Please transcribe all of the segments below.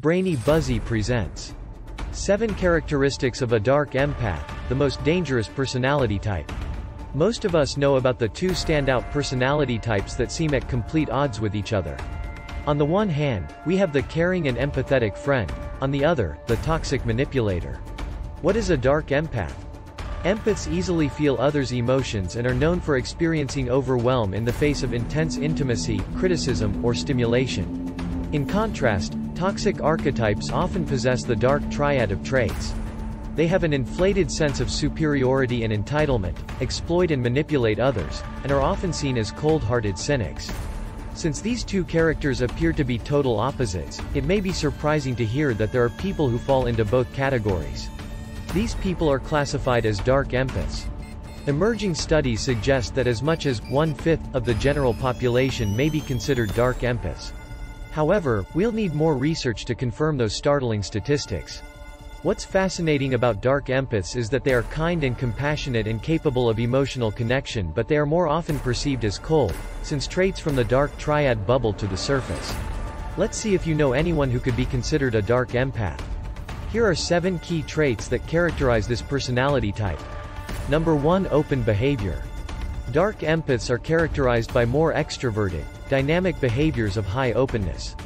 Brainy Buzzy presents 7 characteristics of a dark empath, the most dangerous personality type. Most of us know about the 2 standout personality types that seem at complete odds with each other. On the one hand, we have the caring and empathetic friend, on the other, the toxic manipulator. What is a dark empath? Empaths easily feel others' emotions and are known for experiencing overwhelm in the face of intense intimacy, criticism, or stimulation. In contrast, toxic archetypes often possess the dark triad of traits. They have an inflated sense of superiority and entitlement, exploit and manipulate others, and are often seen as cold-hearted cynics. Since these 2 characters appear to be total opposites, it may be surprising to hear that there are people who fall into both categories. These people are classified as dark empaths. Emerging studies suggest that as much as 1/5 of the general population may be considered dark empaths. However, we'll need more research to confirm those startling statistics. What's fascinating about dark empaths is that they are kind and compassionate and capable of emotional connection, but they are more often perceived as cold, since traits from the dark triad bubble to the surface. Let's see if you know anyone who could be considered a dark empath. Here are 7 key traits that characterize this personality type. Number 1. Open behavior. Dark empaths are characterized by more extroverted, dynamic behaviors of high openness.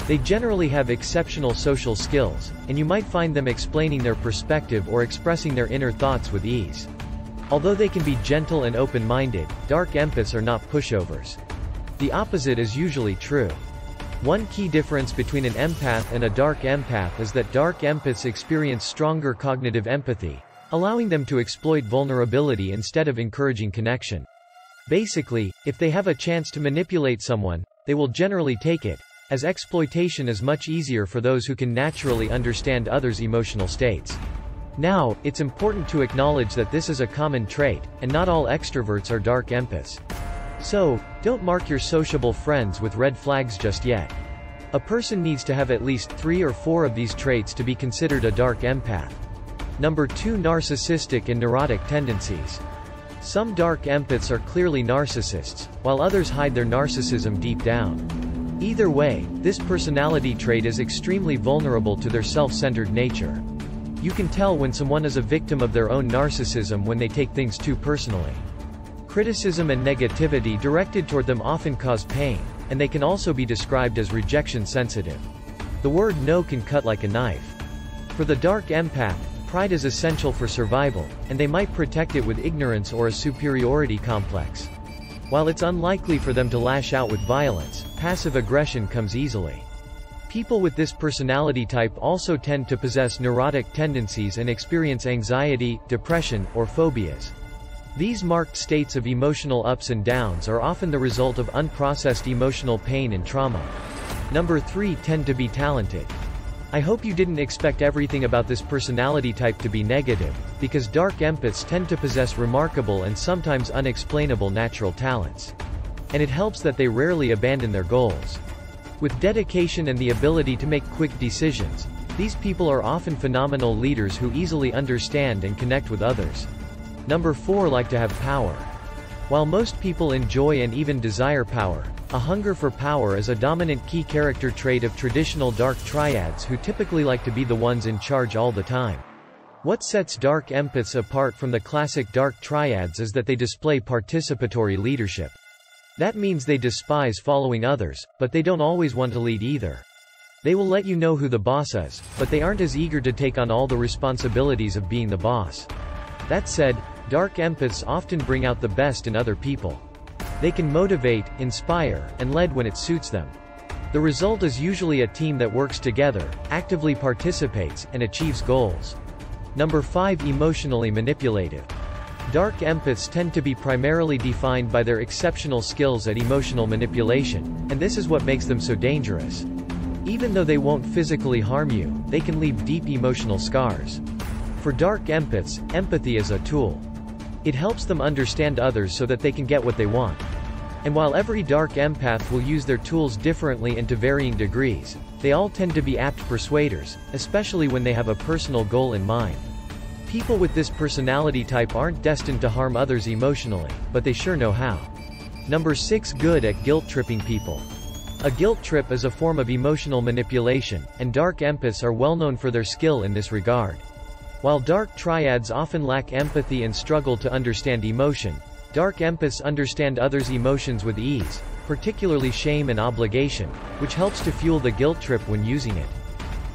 They generally have exceptional social skills, and you might find them explaining their perspective or expressing their inner thoughts with ease. Although they can be gentle and open-minded, dark empaths are not pushovers. The opposite is usually true. One key difference between an empath and a dark empath is that dark empaths experience stronger cognitive empathy, allowing them to exploit vulnerability instead of encouraging connection. Basically, if they have a chance to manipulate someone, they will generally take it, as exploitation is much easier for those who can naturally understand others' emotional states. Now, it's important to acknowledge that this is a common trait, and not all extroverts are dark empaths. So, don't mark your sociable friends with red flags just yet. A person needs to have at least 3 or 4 of these traits to be considered a dark empath. Number 2. Narcissistic and neurotic tendencies. Some dark empaths are clearly narcissists, while others hide their narcissism deep down. Either way, this personality trait is extremely vulnerable to their self-centered nature. You can tell when someone is a victim of their own narcissism when they take things too personally. Criticism and negativity directed toward them often cause pain, and they can also be described as rejection sensitive. The word no can cut like a knife. For the dark empath, pride is essential for survival, and they might protect it with ignorance or a superiority complex. While it's unlikely for them to lash out with violence, passive aggression comes easily. People with this personality type also tend to possess neurotic tendencies and experience anxiety, depression, or phobias. These marked states of emotional ups and downs are often the result of unprocessed emotional pain and trauma. Number 3. Tend to be talented. I hope you didn't expect everything about this personality type to be negative, because dark empaths tend to possess remarkable and sometimes unexplainable natural talents. And it helps that they rarely abandon their goals. With dedication and the ability to make quick decisions, these people are often phenomenal leaders who easily understand and connect with others. Number 4. Like to have power. While most people enjoy and even desire power, a hunger for power is a dominant key character trait of traditional dark triads who typically like to be the ones in charge all the time. What sets dark empaths apart from the classic dark triads is that they display participatory leadership. That means they despise following others, but they don't always want to lead either. They will let you know who the boss is, but they aren't as eager to take on all the responsibilities of being the boss. That said, dark empaths often bring out the best in other people. They can motivate, inspire, and lead when it suits them. The result is usually a team that works together, actively participates, and achieves goals. Number 5. Emotionally manipulative. Dark empaths tend to be primarily defined by their exceptional skills at emotional manipulation, and this is what makes them so dangerous. Even though they won't physically harm you, they can leave deep emotional scars. For dark empaths, empathy is a tool. It helps them understand others so that they can get what they want. And while every dark empath will use their tools differently and to varying degrees, they all tend to be apt persuaders, especially when they have a personal goal in mind. People with this personality type aren't destined to harm others emotionally, but they sure know how. Number 6. Good at guilt-tripping people. A guilt trip is a form of emotional manipulation, and dark empaths are well known for their skill in this regard. While dark triads often lack empathy and struggle to understand emotion, dark empaths understand others' emotions with ease, particularly shame and obligation, which helps to fuel the guilt trip when using it.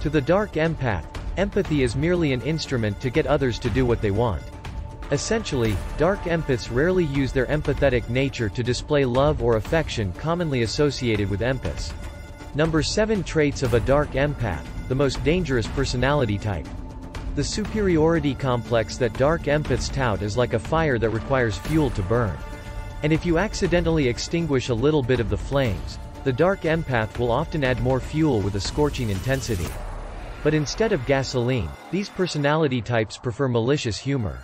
To the dark empath, empathy is merely an instrument to get others to do what they want. Essentially, dark empaths rarely use their empathetic nature to display love or affection commonly associated with empaths. Number 7 Traits of a dark empath, the most dangerous personality type. The superiority complex that dark empaths tout is like a fire that requires fuel to burn. And if you accidentally extinguish a little bit of the flames, the dark empath will often add more fuel with a scorching intensity. But instead of gasoline, these personality types prefer malicious humor.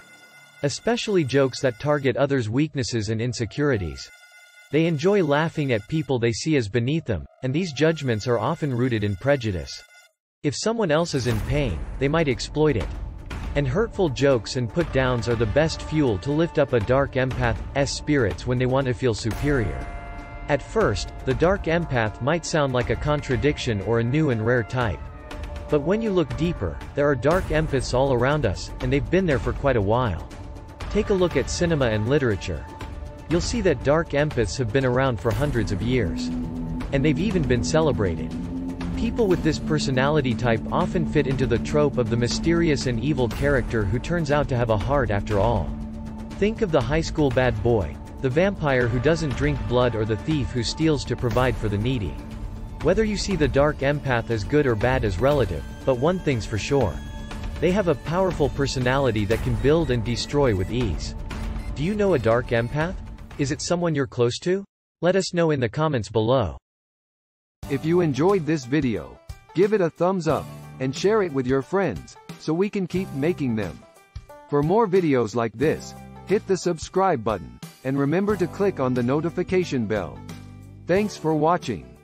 Especially jokes that target others' weaknesses and insecurities. They enjoy laughing at people they see as beneath them, and these judgments are often rooted in prejudice. If someone else is in pain, they might exploit it. And hurtful jokes and put-downs are the best fuel to lift up a dark empath's spirits when they want to feel superior. At first, the dark empath might sound like a contradiction or a new and rare type. But when you look deeper, there are dark empaths all around us, and they've been there for quite a while. Take a look at cinema and literature. You'll see that dark empaths have been around for hundreds of years. And they've even been celebrated. People with this personality type often fit into the trope of the mysterious and evil character who turns out to have a heart after all. Think of the high school bad boy, the vampire who doesn't drink blood, or the thief who steals to provide for the needy. Whether you see the dark empath as good or bad is relative, but one thing's for sure. They have a powerful personality that can build and destroy with ease. Do you know a dark empath? Is it someone you're close to? Let us know in the comments below. If you enjoyed this video, give it a thumbs up, and share it with your friends, so we can keep making them. For more videos like this, hit the subscribe button, and remember to click on the notification bell. Thanks for watching.